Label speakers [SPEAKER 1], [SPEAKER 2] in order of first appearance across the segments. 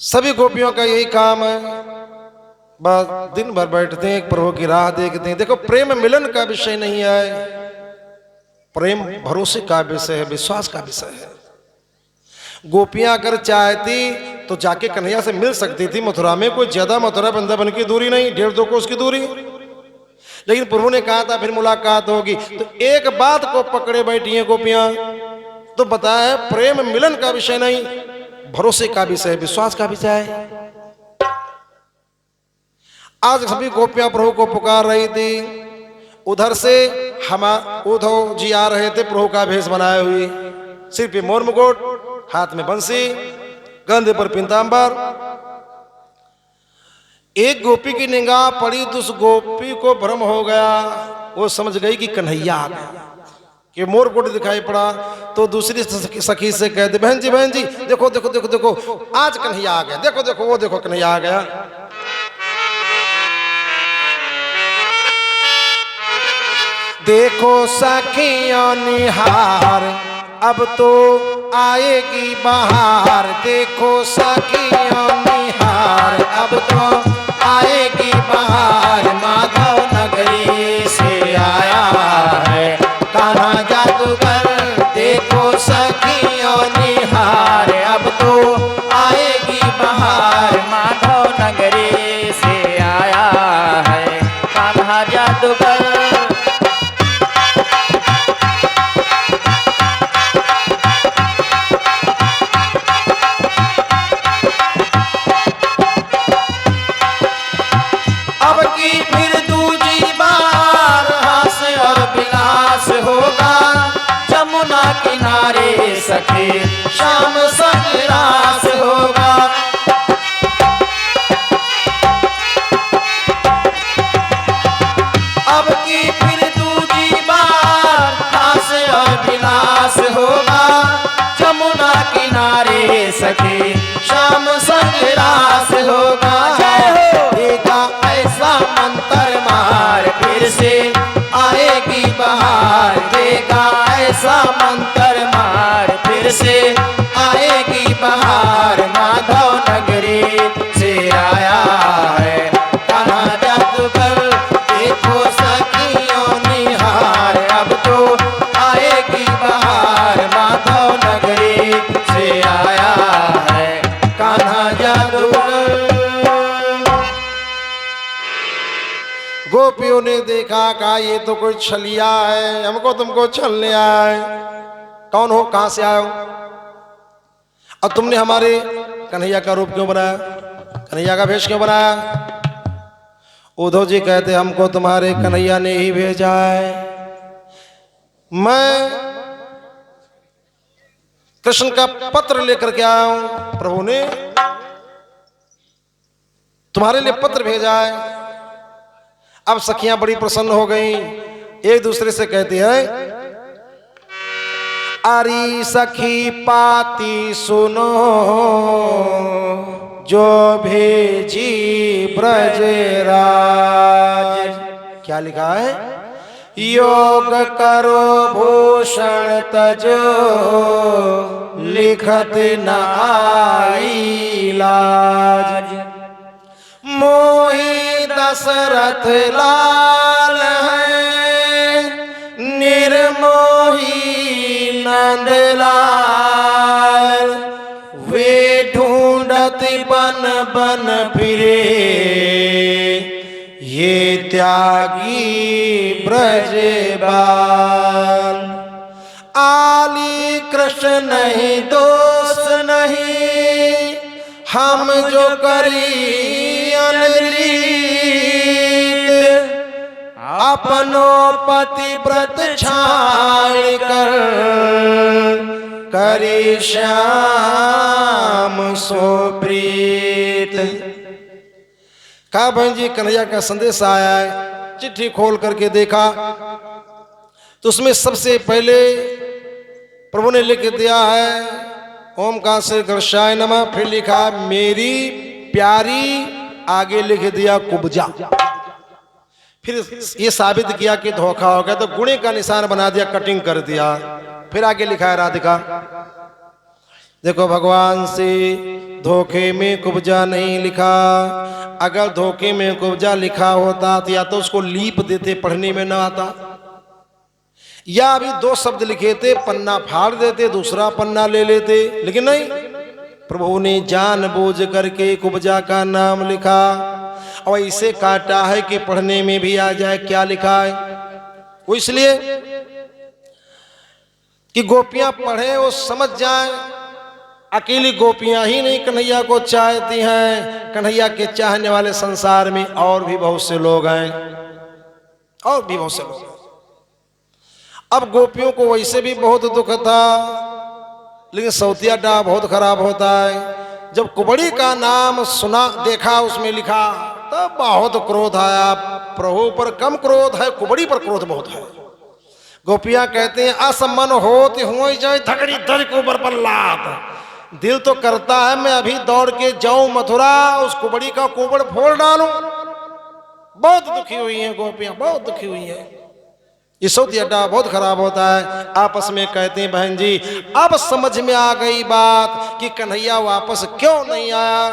[SPEAKER 1] सभी गोपियों का यही काम है, बस दिन भर बैठते हैं प्रभु की राह देखते हैं। देखो प्रेम मिलन का विषय नहीं है, प्रेम भरोसे का विषय है, विश्वास का विषय है। गोपियां अगर चाहती तो जाके कन्हैया से मिल सकती थी। मथुरा में कोई ज्यादा मथुरा वृंदावन की दूरी नहीं, 1.5-2 कोस की दूरी। लेकिन प्रभु ने कहा था फिर मुलाकात होगी, तो एक बात को पकड़े बैठी हैं गोपियां। तो बताया प्रेम मिलन का विषय नहीं, भरोसे का विषय, विश्वास का विषय है। आज सभी गोपियां प्रभु को पुकार रही थी। उधर से हम उद्धव जी आ रहे थे प्रभु का भेष बनाए हुए, सिर पे मोर मुकुट, हाथ में बंसी, कंधे पर पीतांबर। एक गोपी की निगाह पड़ी तो उस गोपी को भ्रम हो गया, वो समझ गई कि कन्हैया आ गया, कि मोर मुकुट दिखाई पड़ा। तो दूसरी सखी से कहते बहन जी देखो देखो देखो देखो आज कन्हैया आ गया, देखो देखो वो देखो कन्हैया आ गया। देखो सखियों निहार अब तो आएगी बहार, देखो सखियों निहार अब तो आएगी बहार। माधव नगरी से आया है कान्हा जादूगर, देखो सखियों निहार अब तो आएगी बहार।
[SPEAKER 2] माधव नगरी से आया है कान्हा जादूगर।
[SPEAKER 1] अब की फिर दूजी बार हास और विलास होगा,
[SPEAKER 2] जमुना किनारे
[SPEAKER 1] सखी शाम संग्रास होगा। अब की फिर दूजी बार हास और विलास होगा, जमुना किनारे सखी शाम संग्रास होगा। देखा ऐसा मंत्र मार फिर से आएगी बहार, देखा ऐसा मंत्र मार फिर से आएगी बहार। माधव नगरी से आया है कान्हा जादूगर, देखो सखियों निहार अब तो आएगी बहार। माधव नगरी से आया है कान्हा जादूगर। गोपियों ने देखा, कहा ये तो कोई छलिया है, हमको तुमको छलने आया है। कौन हो, कहां से आए हो, और तुमने हमारे कन्हैया का रूप क्यों बनाया, कन्हैया का भेष क्यों बनाया। उद्धव जी कहते हमको तुम्हारे कन्हैया ने ही भेजा है। मैं कृष्ण का पत्र लेकर के आया हूं, प्रभु ने तुम्हारे लिए पत्र भेजा है। अब सखियां बड़ी प्रसन्न हो गई, एक दूसरे से कहती है अरे सखी पाती सुनो जो भेजी ब्रजराज। क्या लिखा है, योग करो भूषण तजो लिखत न आई लाज। मोही दशरथ लाल है निर्मोही नंदलाल, वे ढूंढत बन बन फिरे ये त्यागी ब्रजबाल। आली कृष्ण नहीं दोष नहीं, हम जो करी अनरीत, अपनों पतिव्रत छाड़ कर करी श्याम सो प्रीत। कहा बहन जी कन्हैया का संदेश आया है। चिट्ठी खोल करके देखा तो उसमें सबसे पहले प्रभु ने लिख दिया है ओमकार से घर्षाय नमः, फिर लिखा मेरी प्यारी, आगे लिख दिया कुब्जा। फिर ये साबित किया कि धोखा हो गया तो गुणे का निशान बना दिया, कटिंग कर दिया। फिर आगे लिखा है राधिका। देखो भगवान से धोखे में कुब्जा नहीं लिखा। अगर धोखे में कुब्जा लिखा होता तो या तो उसको लीप देते, पढ़ने में ना आता, या अभी दो शब्द लिखे थे, पन्ना फाड़ देते, दूसरा पन्ना ले लेते। लेकिन नहीं, प्रभु ने जानबूझ करके कुब्जा का नाम लिखा और इसे काटा है कि पढ़ने में भी आ जाए क्या लिखा है। वो इसलिए कि गोपियां पढ़े वो समझ जाए। अकेली गोपियां ही नहीं कन्हैया को चाहती हैं, कन्हैया के चाहने वाले संसार में और भी बहुत से लोग हैं, और भी बहुत से लोग। अब गोपियों को वैसे भी बहुत दुख था, लेकिन सौतिया डा बहुत खराब होता है। जब कुबड़ी का नाम सुना, देखा, उसमें लिखा, तब बहुत क्रोध आया। प्रभु पर कम क्रोध है, कुबड़ी पर क्रोध बहुत है। गोपियां कहते हैं असमन होते हुए जाए धगड़ी दर को बरबल्लात। दिल तो करता है मैं अभी दौड़ के जाऊं मथुरा, उस कुबड़ी का कुबड़ फोड़ डालूं। बहुत दुखी हुई हैं गोपियां, बहुत दुखी हुई हैं। ये सौतिया अड्डा बहुत खराब होता है। आपस में कहते हैं बहन जी अब समझ में आ गई बात कि कन्हैया वापस क्यों नहीं आया।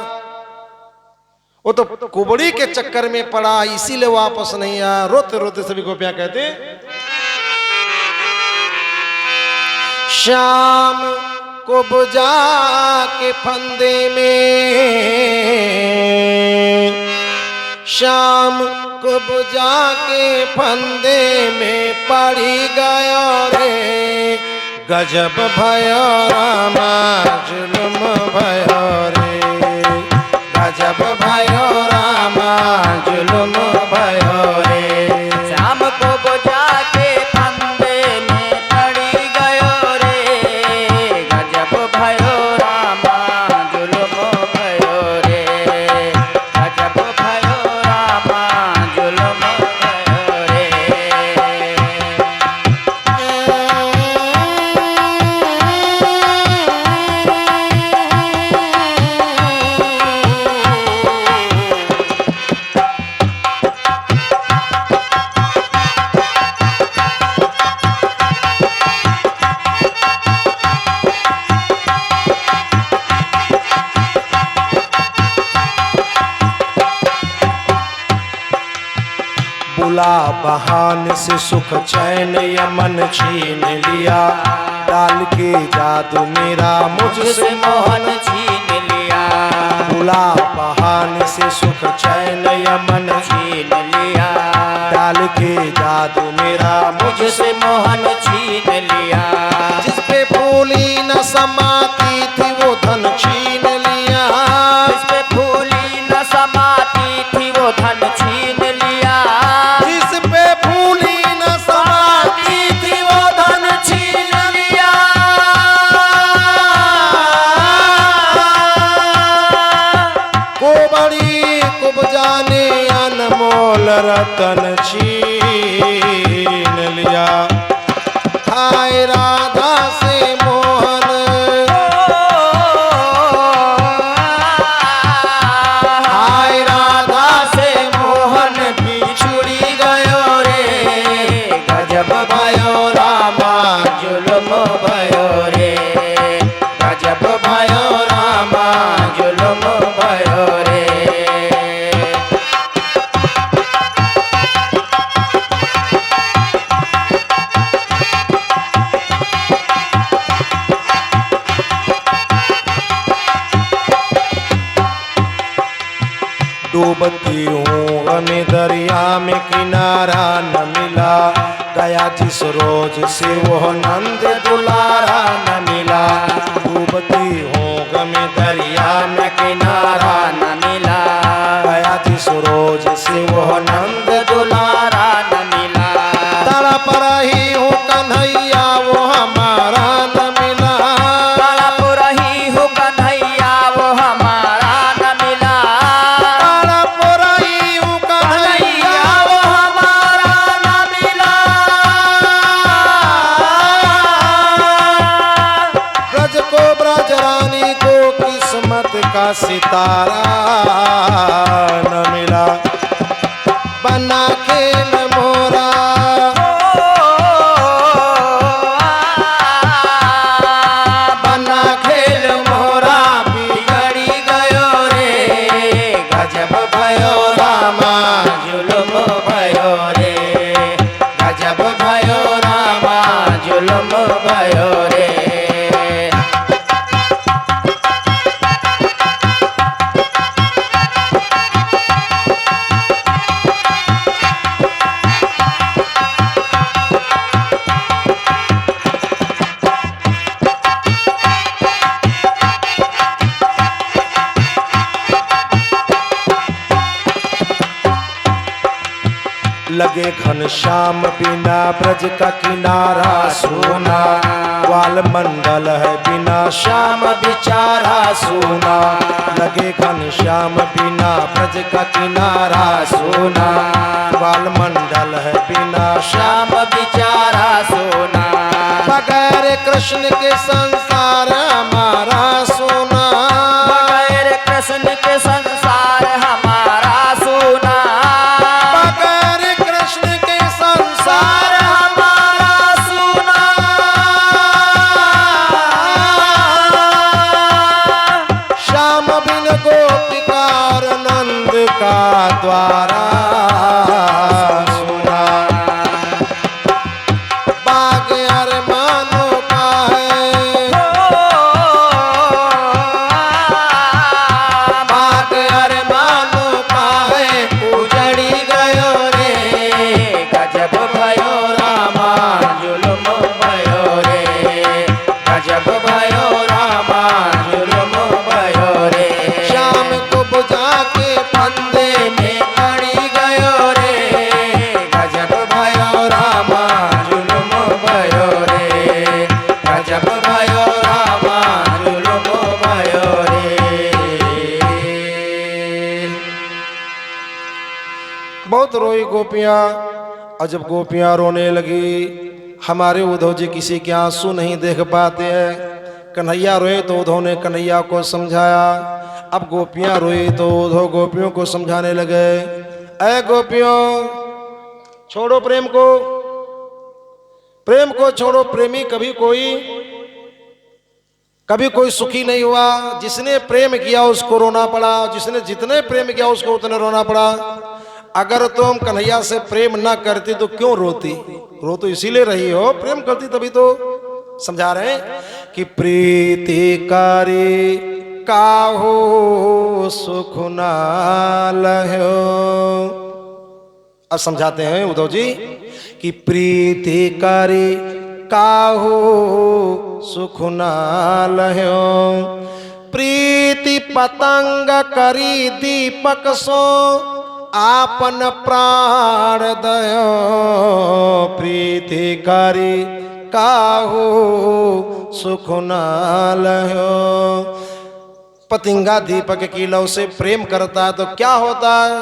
[SPEAKER 1] वो तो कुबड़ी के चक्कर में पड़ा, इसीलिए वापस नहीं आया। रोते रोते सभी गोपियां कहते हैं श्याम को बुझा के फंदे में, शाम को बुझा के फंदे में पड़ी गया रे। गजब भयो रामा जुल्म भयो रे, गजब भयो रामा जुल्म भयो रे।
[SPEAKER 2] शाम को बुझा के फंदे में पड़ी गयो रे, गजब भयो रामा जुल्म भयो रे, गजब भयो रामा जुल्म भयो रे।
[SPEAKER 1] बुला बहान से सुख चैन यमन छीन लिया, डाल के जादू मेरा मुझसे
[SPEAKER 2] मोहन छीन लिया।
[SPEAKER 1] बुला बहान से सुख चैन यमन
[SPEAKER 2] छीन लिया,
[SPEAKER 1] डाल के जादू मेरा
[SPEAKER 2] मुझसे मोहन छीन लिया।
[SPEAKER 1] जिस पे फूली न समाती थी वो धन छीन लिया,
[SPEAKER 2] जिस पे फूली न समाती थी वो धन छीन लिया,
[SPEAKER 1] जिस पे फूली न समाती
[SPEAKER 2] थी वो धन छीन लिया।
[SPEAKER 1] को बड़ी कुब्जा ने अनमोल रतन छीन लिया। हाय राधा से मोहन, हाय राधा से मोहन बिछुड़ी गयो रे।
[SPEAKER 2] गजब भयो रामा जुल्म भयो रे, गजब भयो रामा जुल्म भयो रे।
[SPEAKER 1] डूबती हूँ गमे दरिया में किनारा न मिला, गया जिस रोज से वो नंद दुलारा न मिला। डूबती हूँ गमे दरिया में किनारा
[SPEAKER 2] न मिला,
[SPEAKER 1] गया जिस रोज से वो नंद
[SPEAKER 2] दुलारा न मिला।
[SPEAKER 1] तड़प रही हूँ कन्हैया वो हमारा न मिला,
[SPEAKER 2] तड़प रही हूँ कन्हैया वो हमारा न मिला,
[SPEAKER 1] तड़प रही हूँ कन्हैया
[SPEAKER 2] वो हमारा न मिला।
[SPEAKER 1] ब्रज को ब्रज रानी को किस्मत का सितारा न मिला। बना खेल मोरा,
[SPEAKER 2] बना खेल भयो रामा जुलुम भयो रे गजब भयो रामा जुलुम भयो रे
[SPEAKER 1] लगे घनश्याम बिना ब्रज का किनारा सोना ग्वाल मंडल है बिना श्याम बिचारा सोना लगे घनश्याम बिना ब्रज का किनारा सोना ग्वाल मंडल है बिना
[SPEAKER 2] श्याम बिचारा सोना
[SPEAKER 1] बगैर कृष्ण के संसार हमारा सोना
[SPEAKER 2] बगैर कृष्ण के संसार हमारा सोना
[SPEAKER 1] बगैर कृष्ण के संसार
[SPEAKER 2] सार हमारा सोना
[SPEAKER 1] श्याम बिन गोपिकार नंद का द्वारा सुना बाग अरमानों का है बाग अरमानों का है
[SPEAKER 2] उजड़ी गयो रे गजब भयो रामा जुलुम भयो रे गजब भयो रामा जुलुम भयो रे
[SPEAKER 1] श्याम को बुझा के फंदे में
[SPEAKER 2] पड़ी गयो रे गजब भयो रामा जुलुम भयो रे गजब भयो रामा जुलुम भयो रे
[SPEAKER 1] बहुत रोई गोपियां और जब गोपियां रोने लगी हमारे उद्धव जी किसी के आंसू नहीं देख पाते हैं कन्हैया रोए तो उद्धव ने कन्हैया को समझाया अब गोपियां रोई तो उद्धव गोपियों को समझाने लगे ऐ गोपियों छोड़ो प्रेम को छोड़ो प्रेमी कभी कोई सुखी नहीं हुआ जिसने प्रेम किया उसको रोना पड़ा जिसने जितने प्रेम किया उसको उतने रोना पड़ा अगर तुम कन्हैया से प्रेम ना करती तो क्यों रोती रो तो इसीलिए रही हो प्रेम करती तभी तो समझा रहे हैं कि प्रीति कारी काहो सुख ना लहो अब समझाते हैं उद्धव जी कि प्रीति कारी काहो सुख ना लहो प्रीति पतंग करी दीपक सो आपन प्राण दयो प्रीति करी काहू सुख न लहो पतिंगा दीपक की लौ से प्रेम करता है तो क्या होता है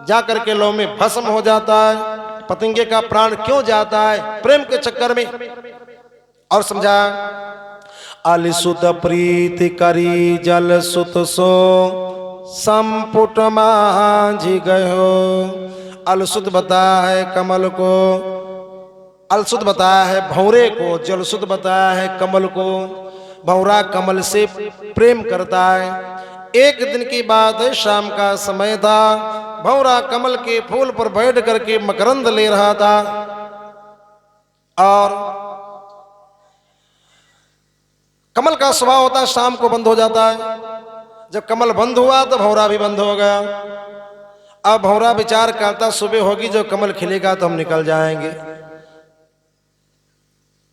[SPEAKER 1] जाकर के लौ में भस्म हो जाता है पतिंगे का प्राण क्यों जाता है प्रेम के चक्कर में और समझा अलिसुत प्रीति करी जल सुत सो संपुट माझी गयो अलसुत बताया है कमल को अलसुत बताया है भौरे को जलसुत बताया है कमल को भौरा कमल से प्रेम करता है एक दिन की बात है शाम का समय था भौरा कमल के फूल पर बैठ करके मकरंद ले रहा था और कमल का स्वभाव होता है शाम को बंद हो जाता है जब कमल बंद हुआ तो भौरा भी बंद हो गया अब भौरा विचार करता सुबह होगी जो कमल खिलेगा तो हम निकल जाएंगे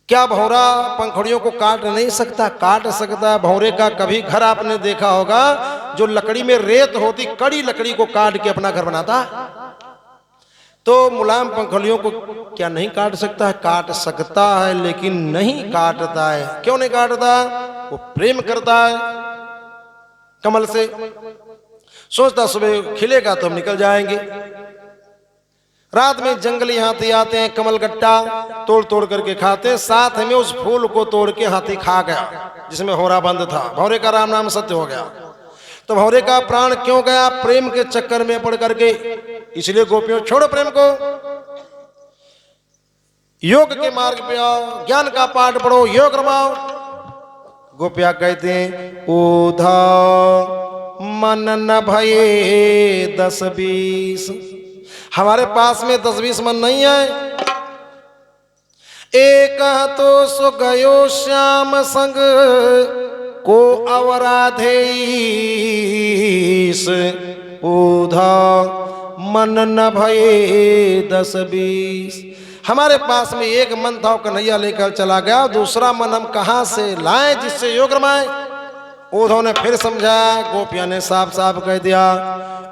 [SPEAKER 1] क्या भौरा पंखुड़ियों को काट नहीं सकता काट सकता है भौरे का कभी घर आपने देखा होगा जो लकड़ी में रेत होती कड़ी लकड़ी को काट के अपना घर बनाता तो मुलायम पंखुड़ियों को क्या नहीं काट सकता है काट सकता है लेकिन नहीं काटता है क्यों नहीं काटता वो प्रेम करता है कमल से सोचता सुबह खिलेगा तो हम निकल जाएंगे रात में जंगली हाथी आते हैं कमल गट्टा तोड़ तोड़ करके खाते हैं साथ में उस फूल को तोड़ के हाथी खा गया जिसमें होरा बंद था भौरे का राम नाम सत्य हो गया तो भौरे का प्राण क्यों गया प्रेम के चक्कर में पड़ करके इसलिए गोपियों छोड़ो प्रेम को योग के मार्ग पे आओ ज्ञान का पाठ पढ़ो योग रमाओ गोपिया कहते हैं उद्धव मन न भये 10-20। हमारे पास में 10-20 मन नहीं है। एक तो सो गयो श्याम संग को अवराधेश, ऊधा मन न भये 10-20। हमारे पास में एक मन था, कन्हैया लेकर चला गया, दूसरा मन हम कहां से लाएं जिससे योग रमाए। उद्धव ने फिर समझाया, गोपियां ने साफ साफ कह दिया,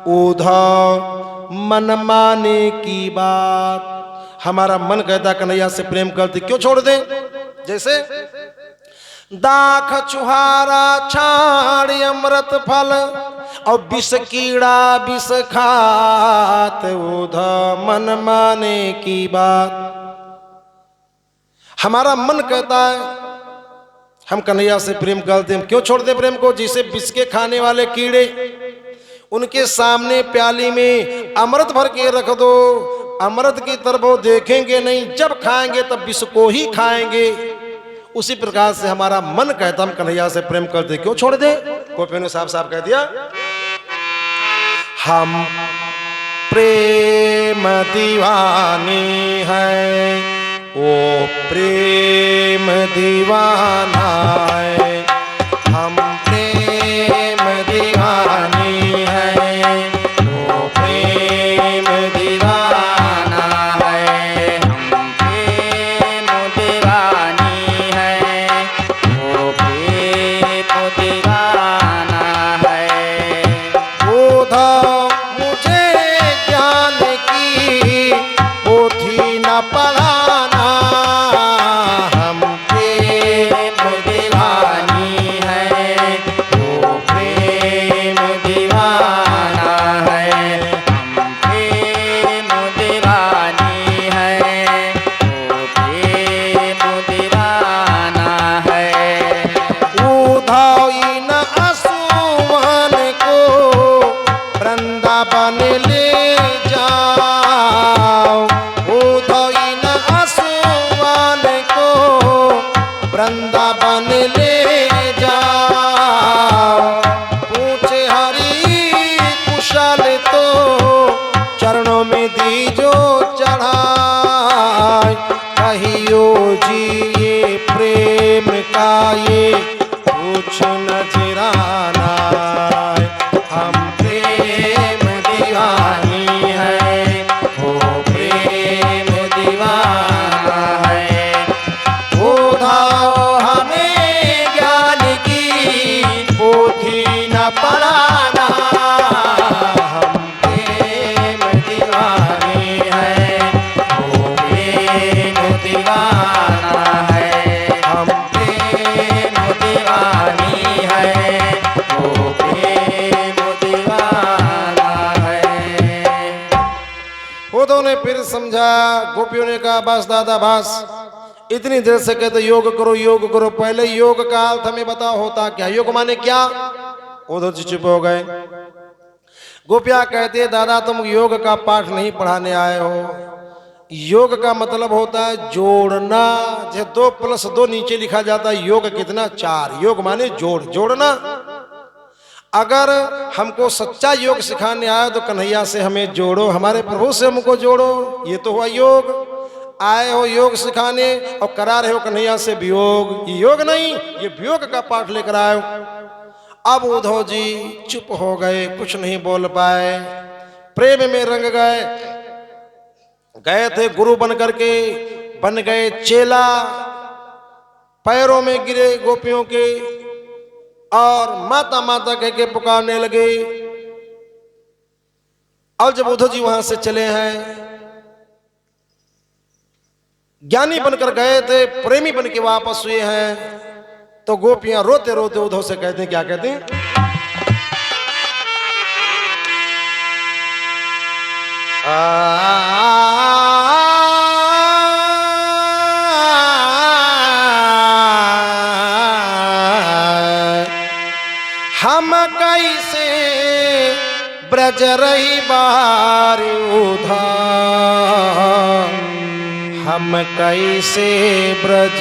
[SPEAKER 1] उद्धव मन माने की बात। हमारा मन कहता कन्हैया से प्रेम करते, क्यों छोड़ दें। जैसे दाख चुहारा छाड़ अमृत फल और विष कीड़ा विष खात, उद्धव मन माने की बात। हमारा मन कहता है हम कन्हैया से प्रेम करते हैं, क्यों छोड़ दे प्रेम को। जिसे विष के खाने वाले कीड़े, उनके सामने प्याली में अमृत भर के रख दो, अमृत की तरफ वो देखेंगे नहीं, जब खाएंगे तब विष को ही खाएंगे। उसी प्रकार से हमारा मन कहता हम कन्हैया से प्रेम करते, क्यों छोड़ दे। गोपियों ने साफ साफ कह दिया, हम प्रेम दीवानी है, ओ प्रेम दीवाना है। हम प्रेम दीवानी है, ओ प्रेम दीवाना है।
[SPEAKER 2] हम प्रेम दीवानी है, वो प्रेम दीवाना है।
[SPEAKER 1] उद्धव मुझे ज्ञान की पोथी न पढ़ाना, हम प्रेम दीवानी है, वो प्रेम दीवाना है।
[SPEAKER 2] हम प्रेम दीवानी है, वो प्रेम दीवाना है।
[SPEAKER 1] उद्धव इन आसुवन को वृंदावन ले जाओ, उद्धव इन आसुवन को वृंदावन ले जाओ। पूछे हरि कुशल तो चरणों में दीजो चढ़ाए, कहियो जी ये प्रेम का ये कुछ नजराना। हम प्रेम दीवानी है, वो प्रेम दीवाना है। उद्धव हमें ज्ञान की पोथी न पढ़ाना, हम प्रेम दीवानी है, वो प्रेम दीवाना है। हम प्रेम दीवानी है, वो प्रेम दीवाना है। उद्धव ने फिर समझा, गोपियों ने कहा, बस दादा बस, इतनी देर से कहते योग करो योग करो, पहले योग का अर्थ हमें बताओ होता क्या, योग माने क्या। उद्धव जी चुप हो गए। गोपियां कहते, दादा तुम योग का पाठ नहीं पढ़ाने आए हो। योग का मतलब होता है जोड़ना। जैसे 2+2 नीचे लिखा जाता है, योग कितना 4। योग माने जोड़ना। अगर हमको सच्चा योग सिखाने आए तो कन्हैया से हमें जोड़ो, हमारे प्रभु से हमको जोड़ो। ये तो हुआ योग। आए हो योग सिखाने और करा रहे हो कन्हैया से वियोग, ये योग नहीं, ये वियोग का पाठ लेकर आए हो। अब उद्धव जी चुप हो गए, कुछ नहीं बोल पाए, प्रेम में रंग गए। गए थे गुरु बन करके, बन गए चेला, पैरों में गिरे गोपियों के और माता माता कह के पुकारने लगे। और जब उद्धव जी वहां से चले हैं, ज्ञानी बनकर गए थे, प्रेमी बन के वापस हुए हैं, तो गोपियां रोते रोते उद्धव से कहते हैं, क्या कहते हैं, हम कैसे ब्रज रही बार उधार, हम कैसे ब्रज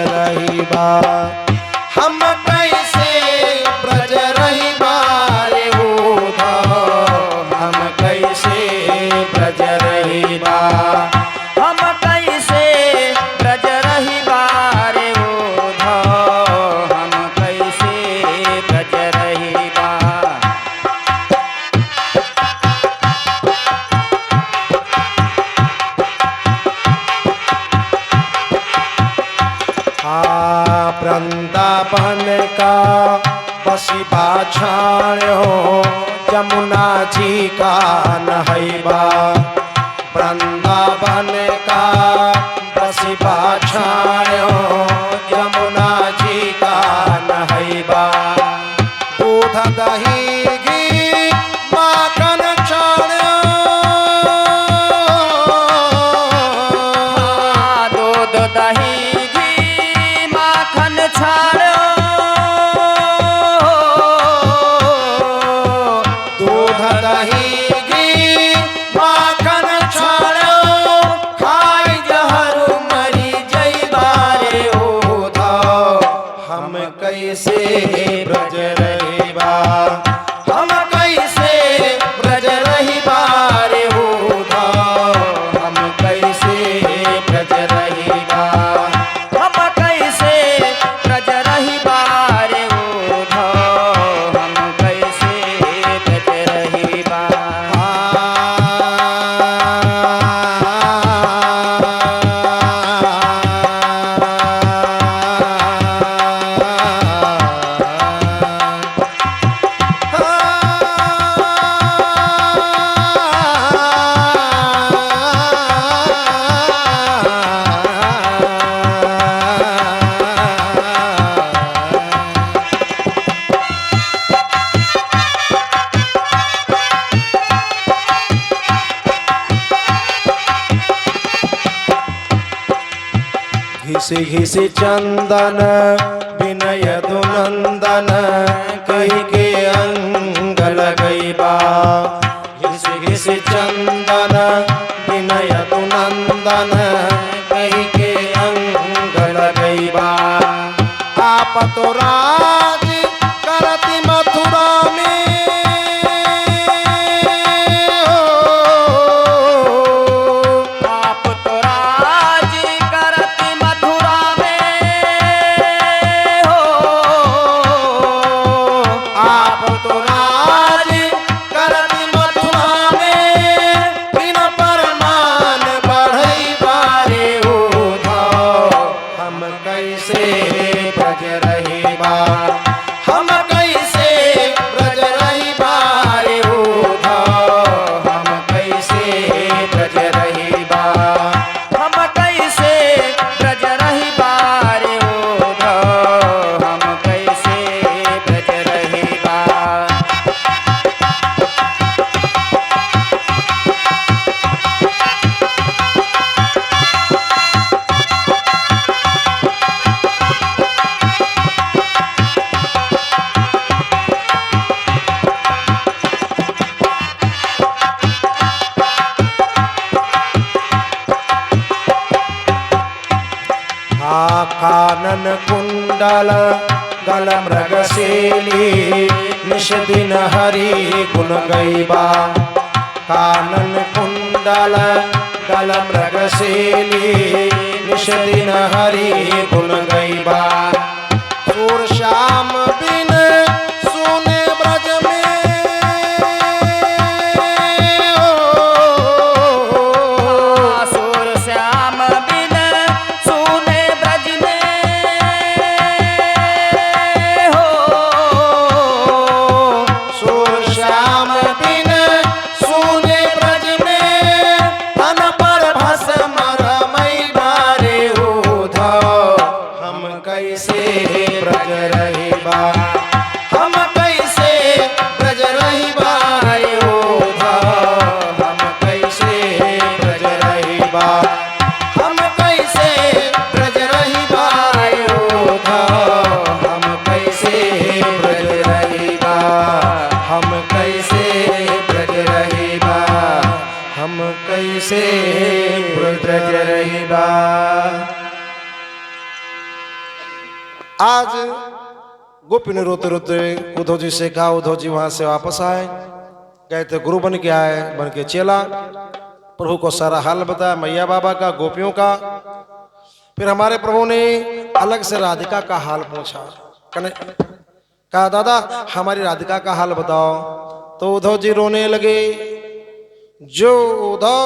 [SPEAKER 1] रही बार, हम कैसे ब्रज रही बार यमुना जी का नहैबा वृंदावन का बसिबा छायो यमुना जी का नहैबा दूध दही घी माखन छाड़ो
[SPEAKER 2] दूध दही घी माखन छाड़ो
[SPEAKER 1] दूध दही घी माखन छाड़ो खाई जहर मरी जइबा रे उधाव हम कैसे ब्रज रहिबा हम कैसे ब्रज रहिबा रे उधाव हम कैसे ब्रज रहिबा
[SPEAKER 2] हम कैसे ब्रज रहिबा रे उधाव हम कैसे ब्रज रहिबा
[SPEAKER 1] घिसी घिसी चंदन विनय दुनंदन कही के अंग लगैबा घिसी घिसी चंदन विनय दुनंदन कही के अंग लगैबा आप तो राज करती मथुरा में
[SPEAKER 2] आप तो राज करती मथुरा में हो
[SPEAKER 1] आप तो राज करती मथुरा में बिन परमान बढ़ई बारे उधाव हम कैसे ब्रज रहिबा हम कैसे ब्रज रहिबा रे उधाव हम कैसे ब्रज रहिबा
[SPEAKER 2] हम कैसे ब्रज रहिबा रे उधाव हम कैसे ब्रज रहिबा
[SPEAKER 1] कानन कुंडल गल मृगशैली निश दिन हरि गुण गैबा कानन कुंडल गल मृगशैली निश दिन हरि गुण गैबा सूर श्याम बिन सुने ब्रज में
[SPEAKER 2] सुर श्याम बिन सुने ब्रज में हो
[SPEAKER 1] सूर श्याम बिन सुने ब्रज में तन पर भस्म रमई बारे उधाव हम कैसे ब्रज रहिबा हम कैसे ब्रज रहिबा रे उधाव हम कैसे ब्रज रहिबा हम कैसे ब्रज रहिबा रे उधाव हम कैसे ब्रज रहिबा हम कैसे ब्रज रहिबा हम कैसे ब्रज रहिबा आज गोपी ने रोते रोते उद्धव जी से कहा उद्धव जी वहां से वापस आए गए थे गुरु बन के आए बन के चेला प्रभु को सारा हाल बताया मैया बाबा का गोपियों का फिर हमारे प्रभु ने अलग से राधिका का हाल पूछा कहा दादा हमारी राधिका का हाल बताओ तो उद्धव जी रोने लगे जो उद्धव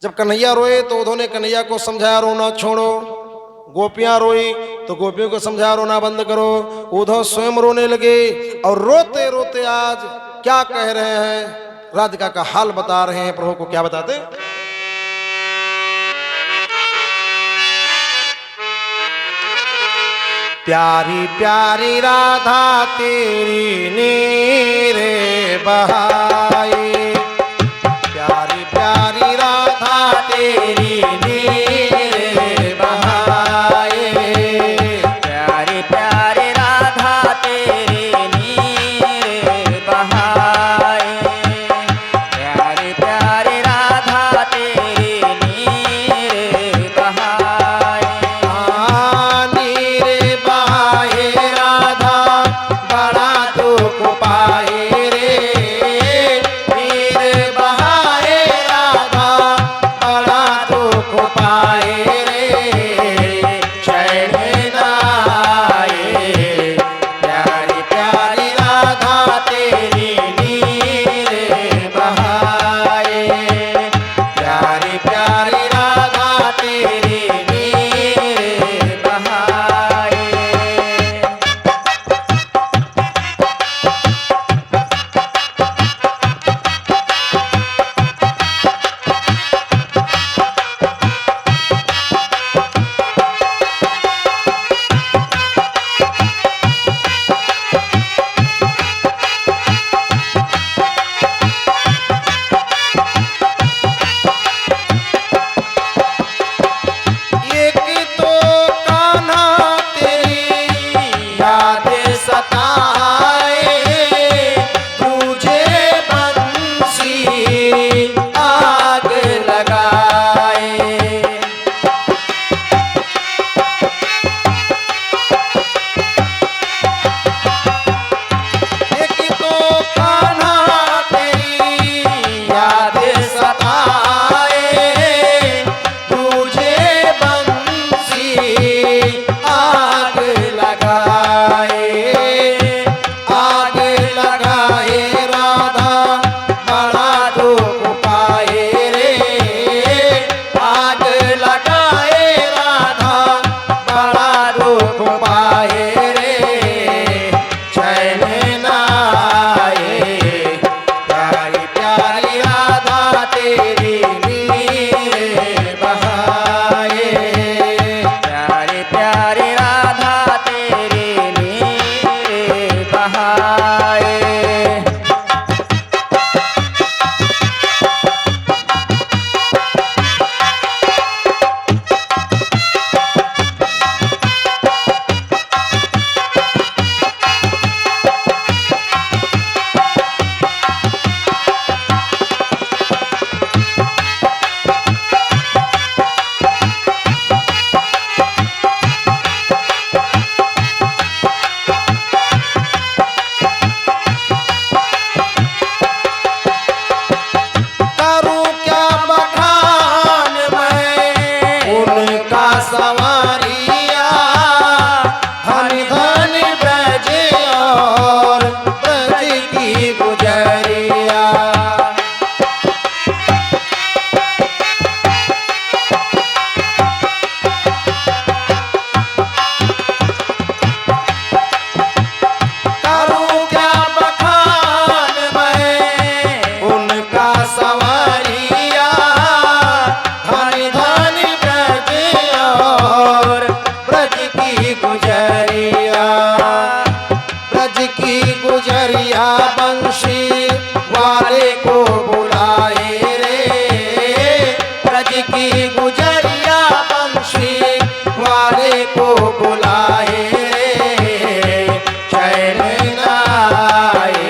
[SPEAKER 1] जब कन्हैया रोए तो उद्धव ने कन्हैया को समझाया रोना छोड़ो गोपियां रोई तो गोपियों को समझा रोना बंद करो। उद्धव स्वयं रोने लगे और रोते रोते आज क्या कह रहे हैं, राधिका का हाल बता रहे हैं। प्रभु को क्या बताते? प्यारी प्यारी राधा तेरी नीरे बहाए, प्यारी प्यारी राधा तेरी नीरे बहाए,
[SPEAKER 2] प्यारी प्यारी राधा तेरी नीरे बहाए, प्यारी प्यारी राधा तेरी नीरे बहाए।
[SPEAKER 1] नीरे बहाए राधा बड़ा दुख पाए रे, नीरे बहाए राधा बड़ा दुख पाए रे, चैन न आए, प्यारी प्यारी राधा तेरी नीरे बहाए, प्यारी प्यारी राधा तेरी नीरे बहाए। एक तो कान्हा तेरी याद सताए, तुझे बंसी आग लगाए, एक तो कान्हा तेरी याद सताए, तुझे बंसी आग लगाए, आग लगाए राधा बड़ा दुख पाए रे, आग लगाए राधा बड़ा दुख पाए रे, चैन न आए, प्यारी प्यारी राधा तेरी नीरे बहाए,
[SPEAKER 2] प्यारी प्यारी राधा तेरी नीरे बहाए।
[SPEAKER 1] करूं क्या बखान मैं उनका सवारिया, धन धन ब्रज और ब्रज की गुजरिया, करूं क्या बखान मैं उनका सवारिया, धन धन ब्रज और ब्रज की गुजरिया, ब्रज की गुजरिया बंशी वाले को बुलाए रे, ब्रज की गुजरिया बंशी वाले को बुलाए रे, चैन न आए,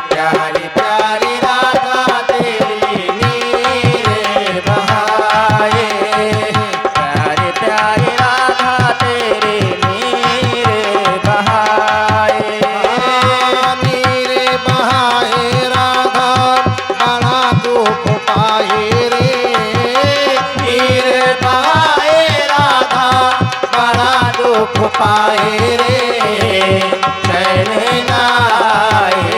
[SPEAKER 1] प्यारी प्यारी राधा तेरी नीरे बहाए,
[SPEAKER 2] प्यारी प्यारी राधा तेरी नीरे बहाए,
[SPEAKER 1] नीरे बहाए राधा बड़ा दुख पाए रे, नीरे बहाए राधा बड़ा दुख पाए रे, चैन न आए,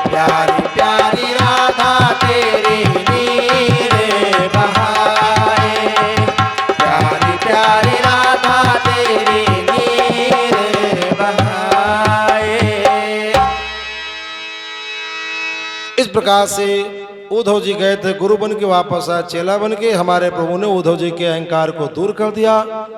[SPEAKER 1] प्यारी प्यारी राधा तेरी नीरे बहाए, प्यारी प्यारी राधा तेरी प्रकार से उद्धव जी गए थे गुरु बन के, वापस आए चेला बन के। हमारे प्रभु ने उद्धव जी के अहंकार को दूर कर दिया।